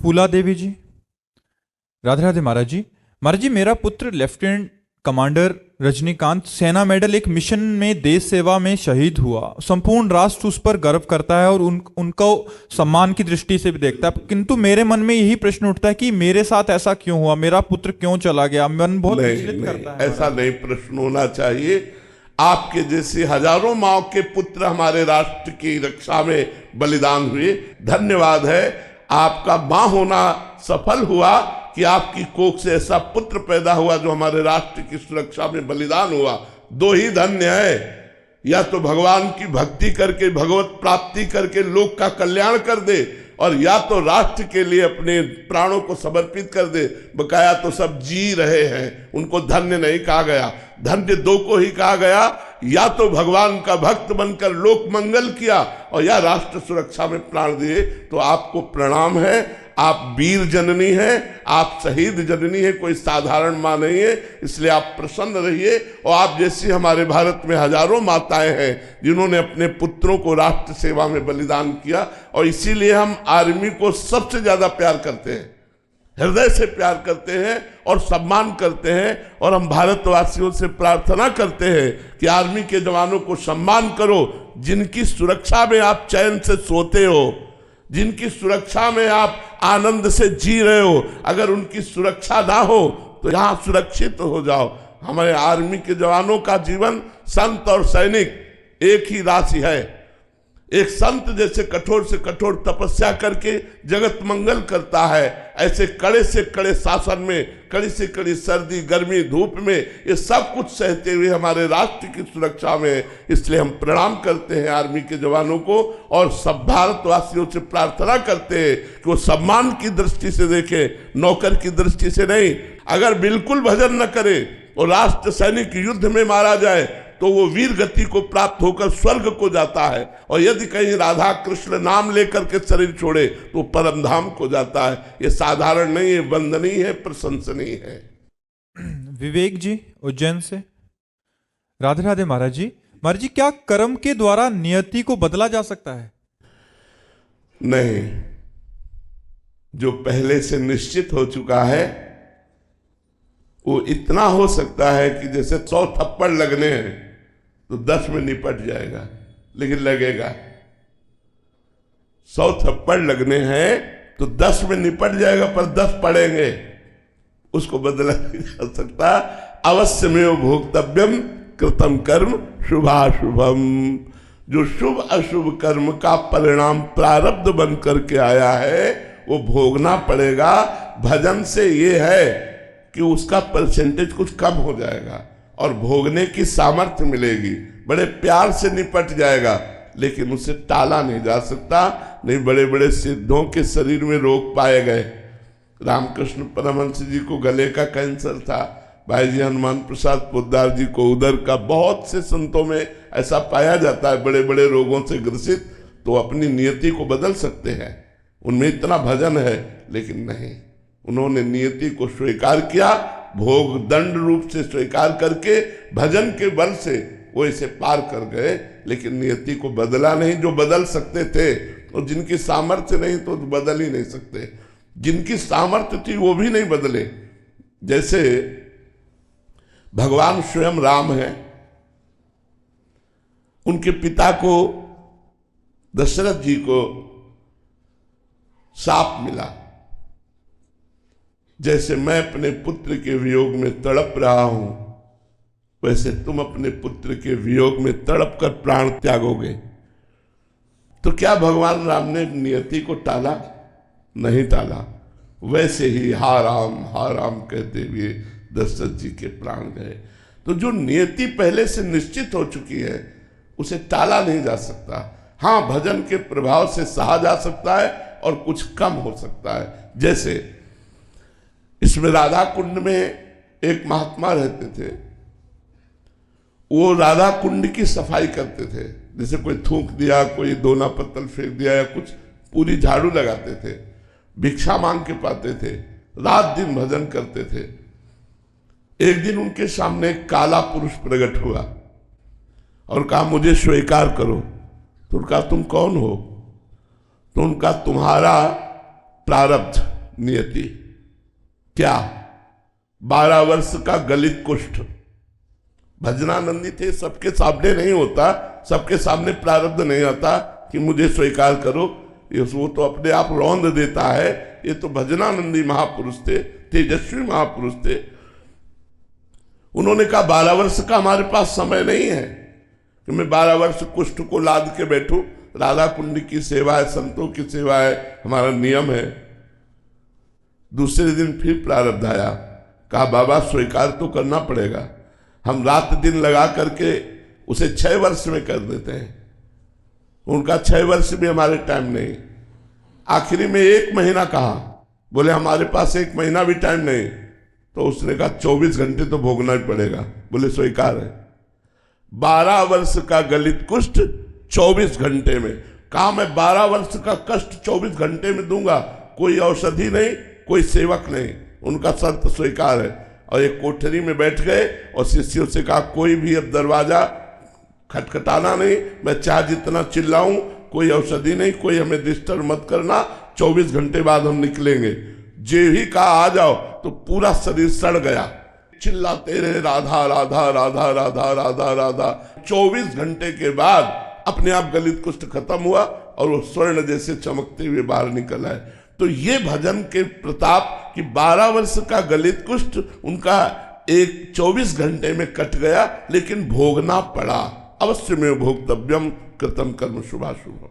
फूला देवी जी। राधे राधे महाराज जी। महाराज जी, मेरा पुत्र लेफ्टिनेंट कमांडर रजनीकांत सेना मेडल एक मिशन में देश सेवा में शहीद हुआ। संपूर्ण राष्ट्र उस पर गर्व करता है और उनको सम्मान की दृष्टि से भी देखता है, किंतु मेरे मन में यही प्रश्न उठता है कि मेरे साथ ऐसा क्यों हुआ, मेरा पुत्र क्यों चला गया। मन बहुत विचलित करता है। ऐसा नहीं प्रश्न होना चाहिए। आपके जैसे हजारों माओ के पुत्र हमारे राष्ट्र की रक्षा में बलिदान हुए। धन्यवाद है, आपका मां होना सफल हुआ कि आपकी कोख से ऐसा पुत्र पैदा हुआ जो हमारे राष्ट्र की सुरक्षा में बलिदान हुआ। दो ही धन्य है, या तो भगवान की भक्ति करके भगवत प्राप्ति करके लोक का कल्याण कर दे, और या तो राष्ट्र के लिए अपने प्राणों को समर्पित कर दे। बकाया तो सब जी रहे हैं, उनको धन्य नहीं कहा गया। धन्य दो को ही कहा गया, या तो भगवान का भक्त बनकर लोक मंगल किया और या राष्ट्र सुरक्षा में प्राण दिए। तो आपको प्रणाम है, आप वीर जननी हैं, आप शहीद जननी हैं, कोई साधारण मां नहीं है। इसलिए आप प्रसन्न रहिए। और आप जैसी हमारे भारत में हजारों माताएं हैं जिन्होंने अपने पुत्रों को राष्ट्र सेवा में बलिदान किया, और इसीलिए हम आर्मी को सबसे ज्यादा प्यार करते हैं, हृदय से प्यार करते हैं और सम्मान करते हैं। और हम भारतवासियों से प्रार्थना करते हैं कि आर्मी के जवानों को सम्मान करो, जिनकी सुरक्षा में आप चैन से सोते हो, जिनकी सुरक्षा में आप आनंद से जी रहे हो। अगर उनकी सुरक्षा ना हो तो यहां सुरक्षित हो जाओ। हमारे आर्मी के जवानों का जीवन, संत और सैनिक एक ही राशि है। एक संत जैसे कठोर से कठोर तपस्या करके जगत मंगल करता है, ऐसे कड़े से कड़े शासन में, कड़ी से कड़ी सर्दी गर्मी धूप में ये सब कुछ सहते हुए हमारे राष्ट्र की सुरक्षा में। इसलिए हम प्रणाम करते हैं आर्मी के जवानों को, और सब भारतवासियों से प्रार्थना करते हैं कि वो सम्मान की दृष्टि से देखें, नौकर की दृष्टि से नहीं। अगर बिल्कुल भजन न करे और राष्ट्र सैनिक युद्ध में मारा जाए तो वो वीर गति को प्राप्त होकर स्वर्ग को जाता है, और यदि कहीं राधा कृष्ण नाम लेकर के शरीर छोड़े तो परम धाम को जाता है। ये साधारण नहीं है, वंदनीय है, प्रशंसनीय है। विवेक जी उज्जैन से। राधे राधे महाराज जी। महाराज जी, क्या कर्म के द्वारा नियति को बदला जा सकता है? नहीं, जो पहले से निश्चित हो चुका है वो इतना हो सकता है कि जैसे 100 थप्पड़ लगने हैं तो 10 में निपट जाएगा, लेकिन लगेगा। 100 थप्पड़ लगने हैं तो 10 में निपट जाएगा, पर 10 पड़ेंगे, उसको बदला नहीं जा सकता। अवश्य में भोक्तव्यम कृतम कर्म शुभाशुभम। जो शुभ अशुभ कर्म का परिणाम प्रारब्ध बन करके आया है वो भोगना पड़ेगा। भजन से ये है कि उसका परसेंटेज कुछ कम हो जाएगा और भोगने की सामर्थ्य मिलेगी। बड़े प्यार से निपट जाएगा, लेकिन उसे टाला नहीं जा सकता। नहीं, बड़े बड़े सिद्धों के शरीर में रोग पाए गए। रामकृष्ण परमहंस जी को गले का कैंसर था, भाई जी हनुमान प्रसाद पोद्दार जी को उदर का, बहुत से संतों में ऐसा पाया जाता है बड़े बड़े रोगों से ग्रसित। तो अपनी नियति को बदल सकते हैं, उनमें इतना भजन है, लेकिन नहीं, उन्होंने नियति को स्वीकार किया, भोग दंड रूप से स्वीकार करके भजन के बल से वो इसे पार कर गए, लेकिन नियति को बदला नहीं। जो बदल सकते थे, और जिनकी सामर्थ्य नहीं तो बदल ही नहीं सकते। जिनकी सामर्थ्य थी वो भी नहीं बदले। जैसे भगवान स्वयं राम है, उनके पिता को दशरथ जी को शाप मिला, जैसे मैं अपने पुत्र के वियोग में तड़प रहा हूं, वैसे तुम अपने पुत्र के वियोग में तड़प कर प्राण त्यागोगे। तो क्या भगवान राम ने नियति को टाला? नहीं टाला। वैसे ही हा राम कहते हुए दशरथ जी के प्राण गए। तो जो नियति पहले से निश्चित हो चुकी है उसे टाला नहीं जा सकता। हाँ, भजन के प्रभाव से सहा जा सकता है और कुछ कम हो सकता है। जैसे इसमें राधा कुंड में एक महात्मा रहते थे, वो राधा कुंड की सफाई करते थे। जैसे कोई थूक दिया, कोई दोना पत्तल फेंक दिया या कुछ, पूरी झाड़ू लगाते थे, भिक्षा मांग के पाते थे, रात दिन भजन करते थे। एक दिन उनके सामने एक काला पुरुष प्रकट हुआ और कहा मुझे स्वीकार करो। तो उनका तुम कौन हो? तो उनका तुम्हारा प्रारब्ध नियति। क्या? 12 वर्ष का गलित कुष्ठ। भजनानंदी थे, सबके सामने नहीं होता, सबके सामने प्रारब्ध नहीं आता कि मुझे स्वीकार करो, वो तो अपने आप रौंद देता है। ये तो भजनानंदी महापुरुष थे, तेजस्वी महापुरुष थे। उन्होंने कहा 12 वर्ष का हमारे पास समय नहीं है कि मैं 12 वर्ष कुष्ठ को लाद के बैठूं। राधा कुंड की सेवा है, संतों की सेवा है, हमारा नियम है। दूसरे दिन फिर प्रारब्ध आया। कहा बाबा स्वीकार तो करना पड़ेगा, हम रात दिन लगा करके उसे 6 वर्ष में कर देते हैं। उनका 6 वर्ष भी हमारे टाइम नहीं। आखिरी में 1 महीना कहा, बोले हमारे पास 1 महीना भी टाइम नहीं। तो उसने कहा 24 घंटे तो भोगना ही पड़ेगा। बोले स्वीकार है। 12 वर्ष का गलित कुष्ठ 24 घंटे में। कहा मैं 12 वर्ष का कष्ट 24 घंटे में दूंगा, कोई औषधि नहीं, कोई सेवक नहीं। उनका शर्त स्वीकार है। और एक कोठरी में बैठ गए और शिष्यों से कहा कोई भी अब दरवाजा खटखटाना नहीं, मैं चाहे जितना चिल्लाऊं, कोई औषधि नहीं, कोई हमें डिस्टर्ब मत करना, 24 घंटे बाद हम निकलेंगे। जे ही कहा आ जाओ तो पूरा शरीर सड़ गया, चिल्लाते रहे राधा राधा राधा राधा राधा राधा। 24 घंटे के बाद अपने आप गलित कुष्ठ खत्म हुआ और वो स्वर्ण जैसे चमकते हुए बाहर निकल आए। तो ये भजन के प्रताप कि 12 वर्ष का गलित कुष्ठ उनका 24 घंटे में कट गया, लेकिन भोगना पड़ा। अवश्य में भोक्तव्यम कृतम कर्म शुभाशुभम।